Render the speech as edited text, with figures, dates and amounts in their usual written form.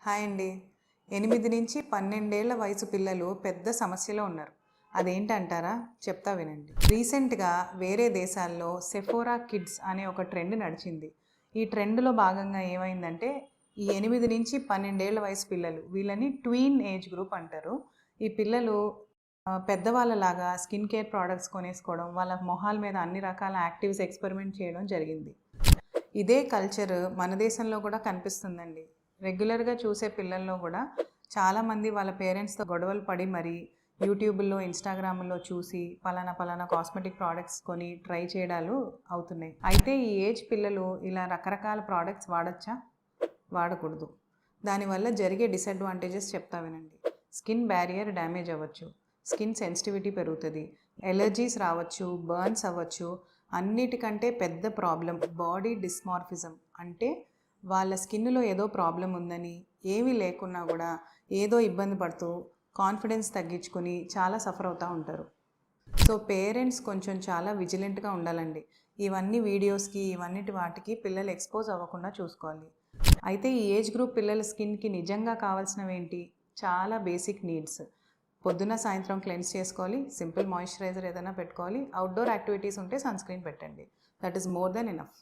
Hi అండి. 8-12 ఏళ్ల వయసు పిల్లలు పెద్ద సమస్యలో ఉన్నారు. అదేంటంటారా? చెప్తా వినండి. రీసెంట్‌గా వేరే దేశాల్లో సెఫోరా కిడ్స్ అనే ఒక ట్రెండ్ నడిచింది. ఈ ట్రెండ్‌లో భాగంగా ఏమైందంటే, ఈ 8-12 ఏళ్ల వయసు పిల్లలు వీళ్ళని ట్వీన్ ఏజ్ గ్రూప్ అంటారు. ఈ పిల్లలు పెద్దవాళ్ళలాగా స్కిన్ కేర్ ప్రొడక్ట్స్ కొనేసుకోవడం, వాళ్ళ మొహాల మీద అన్ని రకాల యాక్టివ్స్ ఎక్స్‌పెరిమెంట్ చేయడం జరిగింది. ఇదే కల్చర్ మన దేశంలో కూడా కనిపిస్తుందండి. రెగ్యులర్గా చూసే పిల్లల్లో కూడా చాలామంది వాళ్ళ పేరెంట్స్తో గొడవలు పడి మరి యూట్యూబ్లో ఇన్స్టాగ్రామ్లో చూసి పలానా కాస్మెటిక్ ప్రోడక్ట్స్ కొని ట్రై చేయడాలు అవుతున్నాయి. అయితే ఈ ఏజ్ పిల్లలు ఇలా రకరకాల ప్రోడక్ట్స్ వాడచ్చా? వాడకూడదు. దానివల్ల జరిగే డిసడ్వాంటేజెస్ చెప్తా వినండి. స్కిన్ బ్యారియర్ డ్యామేజ్ అవ్వచ్చు, స్కిన్ సెన్సిటివిటీ పెరుగుతుంది, ఎలర్జీస్ రావచ్చు, బర్న్స్ అవ్వచ్చు. అన్నిటికంటే పెద్ద ప్రాబ్లం బాడీ డిస్మార్ఫిజం. అంటే వాళ్ళ స్కిన్లో ఏదో ప్రాబ్లం ఉందని, ఏమీ లేకున్నా కూడా ఏదో ఇబ్బంది పడుతూ కాన్ఫిడెన్స్ తగ్గించుకొని చాలా సఫర్ అవుతూ ఉంటారు. సో పేరెంట్స్ కొంచెం చాలా విజిలెంట్గా ఉండాలండి. ఇవన్నీ వీడియోస్కి ఇవన్నిటి వాటికి పిల్లలు ఎక్స్పోజ్ అవ్వకుండా చూసుకోవాలి. అయితే ఈ ఏజ్ గ్రూప్ పిల్లల స్కిన్కి నిజంగా కావాల్సినవి ఏంటి? చాలా బేసిక్ నీడ్స్. పొద్దున్న సాయంత్రం క్లెన్స్ చేసుకోవాలి, సింపుల్ మాయిశ్చరైజర్ ఏదైనా పెట్టుకోవాలి, అవుట్డోర్ యాక్టివిటీస్ ఉంటే సన్ స్క్రీన్ పెట్టండి. That is more than enough.